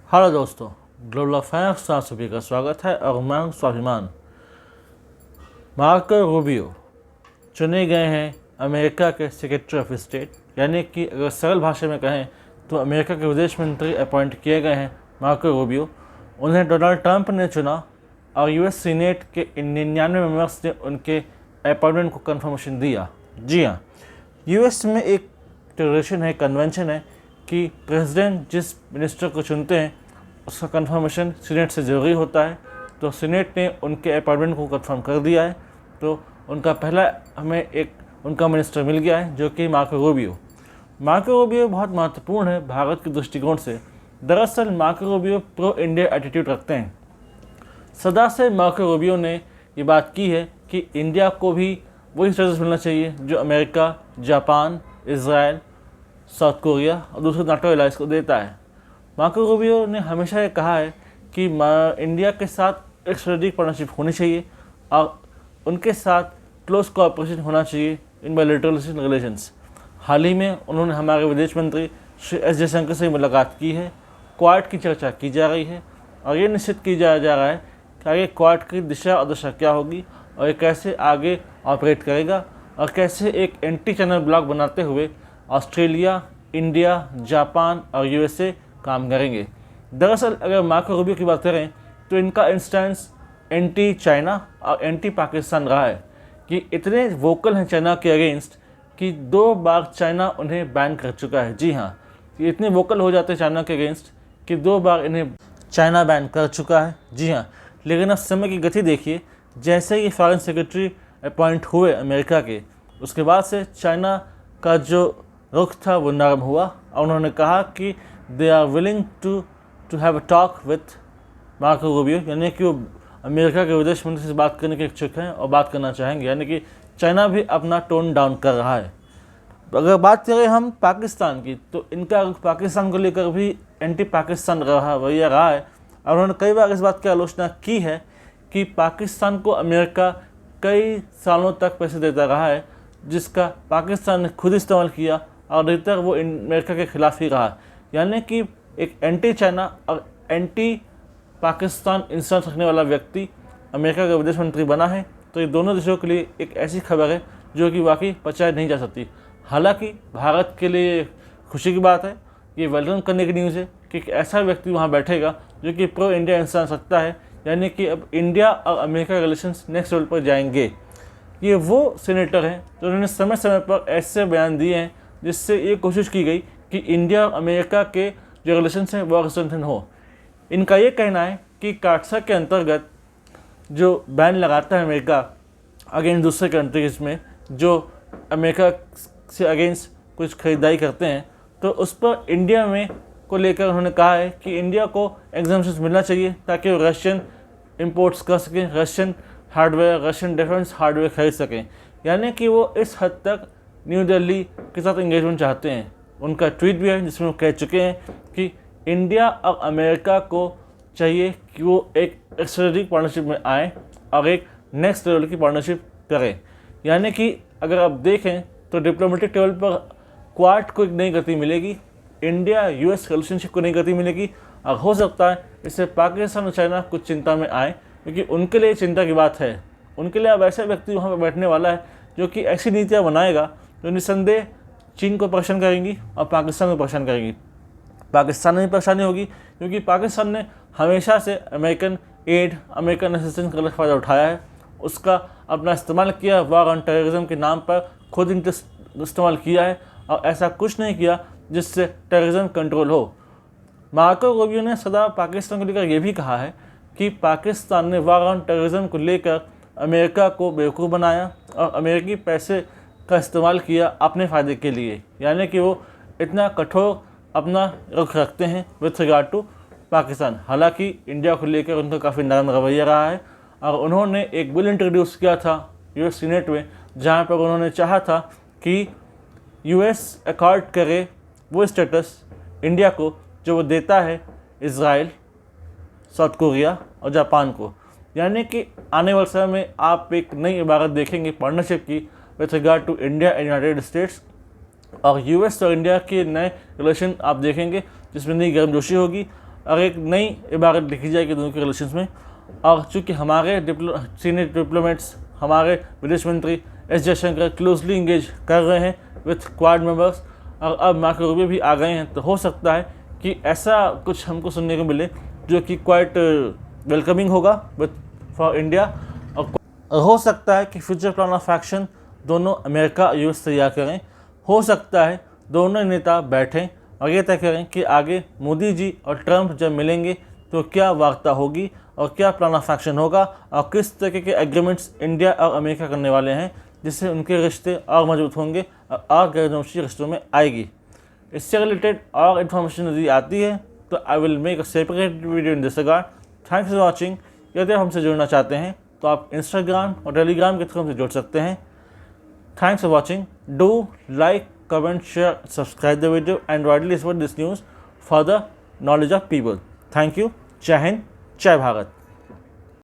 Hello दोस्तों, global affairs आप सभी का स्वागत है और मैं हूं स्वाभिमान। मार्को रूबियो चुने गए हैं अमेरिका के सेक्रेटरी ऑफ स्टेट, यानी कि अगर सरल भाषा में कहें तो अमेरिका के विदेश मंत्री अपॉइंट किए गए हैं मार्को रूबियो। उन्हें डोनाल्ड ट्रंप ने चुना और यूएस सीनेट के 99 मेंबर्स ने उनके अपॉइंटमेंट को कंफर्मेशन दिया। जी हाँ, यूएस में एक ट्रेडिशन है, कन्वेंशन है कि प्रेसिडेंट जिस मिनिस्टर को चुनते हैं उसका कंफर्मेशन सीनेट से ज़रूरी होता है। तो सीनेट ने उनके अपॉइंटमेंट को कंफर्म कर दिया है, तो उनका पहला हमें एक उनका मिनिस्टर मिल गया है जो कि मार्को रूबियो। मार्को रूबियो बहुत महत्वपूर्ण है भारत के दृष्टिकोण से। दरअसल Marco Rubio pro India attitude रखते हैं। सदा से मार्को रूबियो ने ये बात की है कि इंडिया को भी वही स्टेटस मिलना चाहिए जो America, Japan, Israel, south Korea और दूसरे नाटो एलाइंस को देता है। मार्को रूबियो ने हमेशा ये कहा है कि इंडिया के साथ एक स्ट्रेटेजिक पार्टनरशिप होनी चाहिए और उनके साथ क्लोज कोऑपरेशन होना चाहिए इन बायलैटरल रिलेशंस। हाल ही में उन्होंने हमारे विदेश मंत्री श्री एस जयशंकर से मुलाकात की है। क्वाड की चर्चा की जा रही है और ये निश्चित की जा रहा है कि आगे क्वाड की दिशा और दशा क्या होगी और ये कैसे आगे ऑपरेट करेगा और कैसे एक एंटी चैनल ब्लॉक बनाते हुए ऑस्ट्रेलिया, इंडिया, जापान और यूएसए काम करेंगे। दरअसल अगर मार्को रूबियो की बात करें तो इनका इंस्टेंस एंटी चाइना और एंटी पाकिस्तान रहा है कि इतने वोकल हैं चाइना के अगेंस्ट कि 2 बार चाइना उन्हें बैन कर चुका है। जी हाँ, ये इतने वोकल हो जाते हैं चाइना के अगेंस्ट कि 2 बार इन्हें चाइना बैन कर चुका है। जी हाँ, लेकिन अब समय की गति देखिए, जैसे ही फॉरेन सेक्रेटरी अपॉइंट हुए अमेरिका के, उसके बाद से चाइना का जो रुख था वो नरम हुआ और उन्होंने कहा कि they are willing to have a talk with Marco Rubio, यानी कि वो अमेरिका के विदेश मंत्री से बात करने के इच्छुक हैं और बात करना चाहेंगे, यानी कि चाइना भी अपना टोन डाउन कर रहा है। अगर बात करें हम पाकिस्तान की तो इनका पाकिस्तान को लेकर भी एंटी पाकिस्तान रवैया रहा है और उन्होंने कई बार इस बात की आलोचना की है कि पाकिस्तान को अमेरिका कई सालों तक पैसे देता रहा है जिसका पाकिस्तान ने खुद इस्तेमाल किया और अधिकतर वो अमेरिका के खिलाफ ही रहा। यानी कि एक एंटी चाइना और एंटी पाकिस्तान इंस्टेंस रखने वाला व्यक्ति अमेरिका का विदेश मंत्री बना है। तो ये दोनों देशों के लिए एक ऐसी खबर है जो कि वाकई पचाई नहीं जा सकती। हालांकि भारत के लिए खुशी की बात है, ये वेलकम करने की न्यूज़ है कि एक ऐसा व्यक्ति वहाँ बैठेगा जो कि प्रो इंडिया इंस्टेंस रखता है, यानी कि अब इंडिया और अमेरिका के रिलेशंस नेक्स्ट लेवल पर जाएंगे। ये वो सीनेटर हैं जो उन्होंने समय समय पर ऐसे बयान दिए हैं जिससे ये कोशिश की गई कि इंडिया और अमेरिका के जो रिलेशंस हैं वो स्ट्रेंथन हो। इनका ये कहना है कि काटसा के अंतर्गत जो बैन लगाता है अमेरिका अगेंस्ट दूसरे कंट्रीज में जो अमेरिका से अगेंस्ट कुछ खरीदारी करते हैं, तो उस पर इंडिया में को लेकर उन्होंने कहा है कि इंडिया को एग्जाम्पशन मिलना चाहिए ताकि वो रशियन इंपोर्ट्स कर सकें, Russian hardware, Russian defence hardware खरीद सकें। यानी कि वो इस हद तक न्यू दिल्ली के साथ एंगेजमेंट चाहते हैं। उनका ट्वीट भी है जिसमें वो कह चुके हैं कि इंडिया और अमेरिका को चाहिए कि वो एक स्ट्रेटेजिक पार्टनरशिप में आए और एक नेक्स्ट लेवल की पार्टनरशिप करें। यानी कि अगर आप देखें तो डिप्लोमेटिक लेवल पर क्वाड को एक नई गति मिलेगी, इंडिया यूएस रिलेशनशिप को नई गति मिलेगी और हो सकता है इससे पाकिस्तान और चाइना कुछ चिंता में आए, क्योंकि उनके लिए चिंता की बात है। उनके लिए अब ऐसा व्यक्ति वहाँ पर बैठने वाला है जो कि ऐसी नीतियाँ बनाएगा जो निस्संदेह चीन को परेशान करेंगी और पाकिस्तान को परेशान करेंगी। पाकिस्तान में भी परेशानी होगी क्योंकि पाकिस्तान ने हमेशा से अमेरिकन एड, अमेरिकन असिस्टेंस का फ़ायदा उठाया है, उसका अपना इस्तेमाल किया, वॉर ऑन टेररिज्म के नाम पर खुद इस्तेमाल किया है और ऐसा कुछ नहीं किया जिससे टेररिज्म कंट्रोल हो। मार्को रूबियो ने सदा पाकिस्तान को लेकर यह भी कहा है कि पाकिस्तान ने वॉर ऑन टेररिज्म को लेकर अमेरिका को बेवकूफ़ बनाया और अमेरिकी पैसे का इस्तेमाल किया अपने फ़ायदे के लिए। यानी कि वो इतना कठोर अपना रुख रखते हैं विथ रिगार्ड टू पाकिस्तान। हालांकि इंडिया को लेकर उनका काफ़ी नरम रवैया रहा है और उन्होंने एक बिल इंट्रोड्यूस किया था यूएस सीनेट में जहां पर उन्होंने चाहा था कि यूएस अकॉर्ड करे वो स्टेटस इंडिया को जो वो देता है इजराइल, साउथ कोरिया और जापान को। यानी कि आने वाले समय में आप एक नई इबारत देखेंगे पार्टनरशिप की with regard to India and United States, और यूएस और इंडिया के नए रिलेशन आप देखेंगे जिसमें नई गर्मजोशी होगी। और एक नई इबारत लिखी जाएगी दोनों के रिलेशंस में। और चूँकि हमारे सीनियर डिप्लोमेट्स, हमारे विदेश मंत्री एस जयशंकर क्लोजली इंगेज कर रहे हैं विथ क्वाड मेंबर्स, और अब मार्को रूबियो भी आ गए हैं, तो हो सकता है कि ऐसा कुछ हमको सुनने को मिले जो कि क्वाइट वेलकमिंग होगा विथ फॉर इंडिया। और हो सकता है कि फ्यूचर प्लान ऑफ एक्शन दोनों अमेरिका यूएस तैयार करें। हो सकता है दोनों नेता बैठें और ये तय करें कि आगे मोदी जी और ट्रंप जब मिलेंगे तो क्या वार्ता होगी और क्या प्लान ऑफ एक्शन होगा और किस तरह के एग्रीमेंट्स इंडिया और अमेरिका करने वाले हैं, जिससे उनके रिश्ते और मजबूत होंगे और गैर-दोस्ती रिश्तों में आएगी। इससे रिलेटेड और इन्फॉर्मेशन यदि आती है तो I will make a separate video in this regard. Thanks for watching. यदि आप हमसे जुड़ना चाहते हैं तो आप इंस्टाग्राम और टेलीग्राम के थ्रू हमसे जुड़ सकते हैं। Thanks for watching. Do like, comment, share, subscribe the video and widely spread this news for the knowledge of people. Thank you. Jai Hind, Jai Bharat.